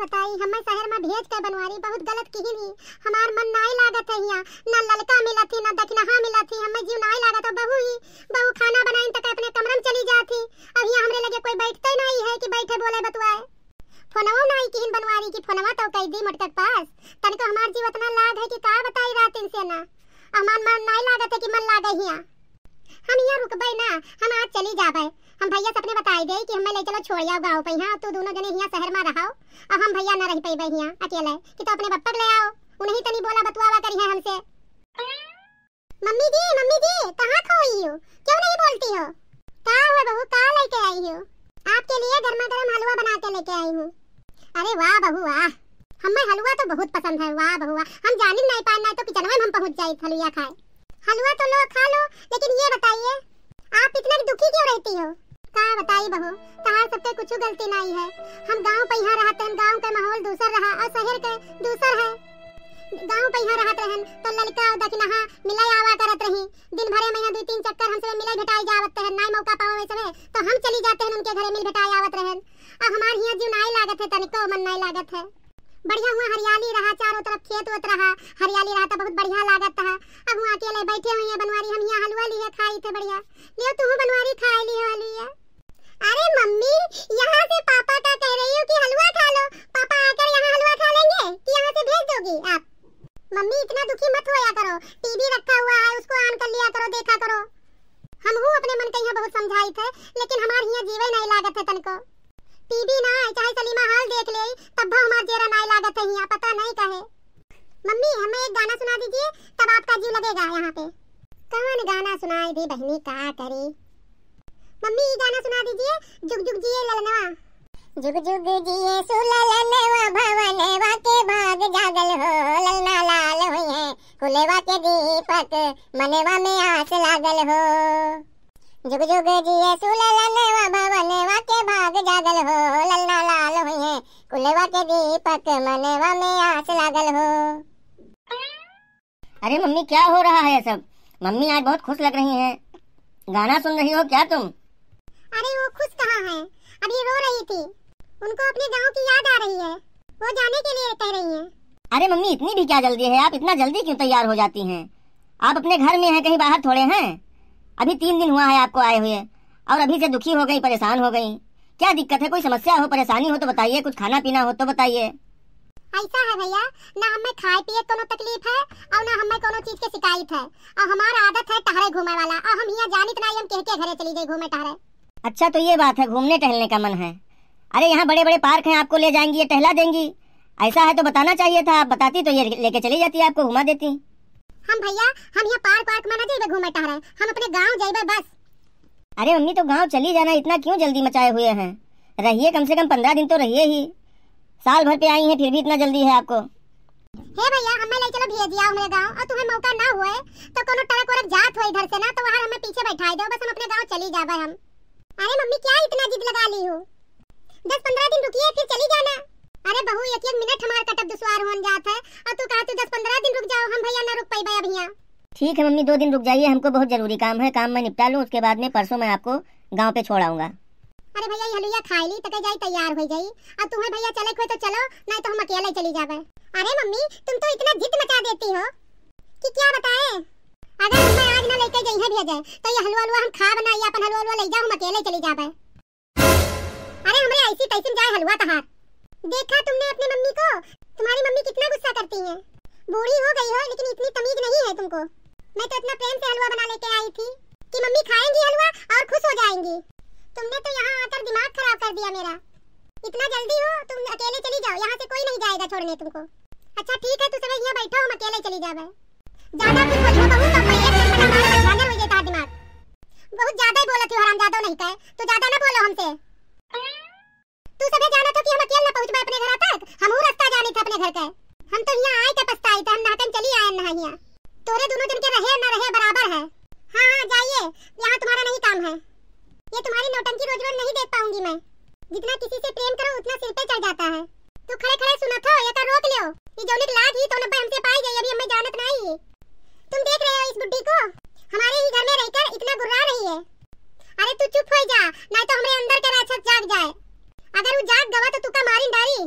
बताई हमें शहर में भेज कर बनवारी बहुत गलत की ही हमार मन नाई लागत है यहाँ ना ललका मिला थी ना दक्षिणा मिला थी हमें जीव नाई लागत बहू खाना बनाई तक अपने कमरे में चली जाती अब यहाँ हमरे लगे कोई बैठते नहीं है कि बैठे बोले बतुआए फोनवा नाई की बनवारी की फोनवा तो कह दी मोटक पास तनिको हमार जीव इतना लाग है कि का बताई रात इनसे ना हमार मन नाई लागत है कि मन लागे यहाँ हम यहाँ रुकबे ना हम आज चली जाबे हम भैया सबने बताई दे कि हमें ले चलो छोड़ आओ गाँव पे यहाँ तू दोनों जने यहाँ शहर में रहो अब हम भैया ना रह पाई यहाँ अकेले कि तो अपने बप्पा ले आओ उन्हीं तनी बोला बतुआवा करी है हमसे। मम्मी जी कहाँ खोई हो क्यों नहीं बोलती हो का हुआ बहू का लेके आई हो आपके लिए गर्मा गर्म हलवा बना के लेके आई हूँ। अरे वाह बहू वाह हमें हलवा तो बहुत पसंद है वाह बहू वाह हम जान नहीं पाना तो किचन में हम पहुँच जाए हलवा खाए हलवा तो लो खा लो लेकिन ये बताइए आप इतना दुखी क्यों रहती हो का बताई बहू तहार सबके कुछ गलती नहीं है हम गांव पे यहाँ रहते हैं गांव का माहौल दूसर रहा और शहर के दूसर है गांव पे यहाँ रहते हैं तो लड़का और दक्षिणा मिलाई आवा करत रही दिन भरे में 2-3 चक्कर हमसे मिलाई भेटाई जावत है नाई मौका पावे वैसे तो हम चली जाते हैं उनके घरे मिल भेटाई आवत रहन अब हमार यहाँ जीव नाई लागत है तनिको मन नाई लागत है बढ़िया हुआ हरियाली रहा चारों तरफ खेत उत रहा हरियाली रहा तो बहुत बढ़िया लागत था अब वहाँ अकेले बैठे हुए हैं बनवारी हम यहाँ हलवा लिए खाई थे बढ़िया लियो तू बनवारी खा ली हो हलवा। अरे मम्मी यहाँ से पापा का कह रही हो कि हलवा खा लो पापा आकर यहाँ हलवा खा लेंगे कि यहाँ से भेज दोगी आप। मम्मी इतना दुखी मत होया करो टीवी रखा हुआ है उसको ऑन कर लिया करो देखा करो हम हूँ अपने मन के यहाँ बहुत समझाई थे लेकिन हमारे यहाँ जीवे नहीं लागत है तनको टीवी ना चाहे सलीमा हाल देख ले तब हमारा जेरा नहीं लागत है यहाँ पता नहीं कहे। मम्मी हमें एक गाना सुना दीजिए तब आपका जीव लगेगा यहाँ पे। कौन गाना सुनाई दी बहनी का करे मम्मी ये गाना सुना दीजिए जुग जुग जिए ललनवा जुग जुग जिए सुललनवा भवनवा के भाग जागल हो ललना लाल होए कुलेवा के दीपक मनवा में आस लागल हो जुग जुग जिए सुललनवा भवनवा के भाग जागल हो ललना लाल होए कुलेवा के दीपक मनवा में आस लागल हो। अरे मम्मी क्या हो रहा है सब मम्मी आज बहुत खुश लग रही हैं गाना सुन रही हो क्या तुम। अरे वो खुश कहाँ है अभी रो रही थी उनको अपने गांव की याद आ रही है वो जाने के लिए कह रही हैं। अरे मम्मी इतनी भी क्या जल्दी है आप इतना जल्दी क्यों तैयार हो जाती हैं आप अपने घर में हैं कहीं बाहर थोड़े हैं अभी 3 दिन हुआ है आपको आए हुए और अभी से दुखी हो गई परेशान हो गई क्या दिक्कत है कोई समस्या हो परेशानी हो तो बताइए कुछ खाना पीना हो तो बताइए। ऐसा है भैया ना हमें खाए पिए कोनो तकलीफ है और ना हमें कोनो चीज की शिकायत है और हमारा आदत है टहरे घूमे वाला और हम यहाँ जानित नहीं हम के घरे चली गई घूमे टहरे। अच्छा तो ये बात है घूमने टहलने का मन है। अरे यहाँ बड़े बड़े पार्क हैं आपको ले जाएंगी ये टहला देंगी ऐसा है तो बताना चाहिए था आप बताती तो ये लेके चली जाती आपको घुमा देती। हम भैया हम यहाँ पार्क में ना जाइए घूमे टहरे हम अपने गाँव जाइए बस। अरे मम्मी तो गाँव चली जाना इतना क्यों जल्दी मचाए हुए हैं रहिए कम से कम 15 दिन तो रहिए ही साल भर पे आई हैं फिर भी इतना जल्दी है आपको। हे भैया हमें ले चलो भेज दिया मेरे गांव और तुम्हें मौका ना हुए तो कोनो ट्रक वरक जात हो इधर से ना तो वहां हमें पीछे बैठाई दो बस हम अपने गांव चली जाबे हम। अरे मम्मी क्या इतना जिद लगा ली हो 10-15 दिन रुकिए फिर चली जाना। अरे बहू एक मिनट हमारा कटक दुश्वार होन जात है और तू कहती 10-15 दिन रुक जाओ हम भैया ना रुक पाई अब यहाँ। ठीक है मम्मी 2 दिन रुक जाइए हमको बहुत जरूरी काम है काम मैं निपटा लूँ उसके बाद में परसों मैं आपको गाँव पे छोड़ आऊंगा। अरे भैया ये हलुआ खाई ली तो जाई तैयार हो जाई अब तुम्हें भैया चले खोए तो चलो नहीं तो हम अकेले चली जावे। अरे मम्मी तुम तो इतना जिद मचा देती हो कि क्या बताए अगर हमें आज ना लेके जाइए भेजे तो ये हलवा हम खा बनाइए अपन हलवा ले जाओ हम अकेले चली जावे। अरे हमरे ऐसी तैसी जाए हलवा तहार देखा तुमने अपनी मम्मी को तुम्हारी मम्मी कितना गुस्सा करती है बूढ़ी हो गई हो लेकिन इतनी तमीज नहीं है तुमको। मैं तो इतना प्रेम से हलवा बना लेके आई थी कि मम्मी खाएंगी हलवा और खुश हो जाएंगी तुमने तो यहाँ आकर दिमाग खराब कर दिया मेरा। इतना जल्दी हो तुम अकेले चली जाओ यहाँ से कोई नहीं जाएगा छोड़ने तुमको। अच्छा ठीक है तू सब यहाँ बैठो हम अकेले चली जावे। ज्यादा कुछ बोलो बहू तो मैं एक मिनट में हमारा बंधागर हो जाता दिमाग बहुत ज्यादा ही बोलत हो हराम ज्यादा नहीं कहे तो ज्यादा ना बोलो हमसे। तू सबे जाना तो कि हम अकेले ना पहुंच पाए अपने घर तक हम रास्ता जाने थे अपने घर का हम तो यहाँ आए थे पछताई थे हम नाटन चली आए ना यहाँ तोरे दोनों जन के रहे ना रहे बराबर है। हाँ जाइए यहाँ तुम्हारा नहीं काम है ये तुम्हारी नौटंकी रोज रोज नहीं देख पाऊंगी मैं जितना किसी से प्रेम करो उतना सिर पे चढ़ जाता है। तू खड़े खड़े सुना था ये का रोक लियो ये जौनिक लाग ही तो नब्बे हमसे पाई गई अभी हमें जानत नहीं। तुम देख रहे हो इस बुड्ढी को हमारे ही घर में रहकर इतना गुर्रा रही है। अरे तू चुप हो जा नहीं तो हमारे अंदर का राक्षस जाग जाए अगर वो जाग गवा तो तू का मारी डारी।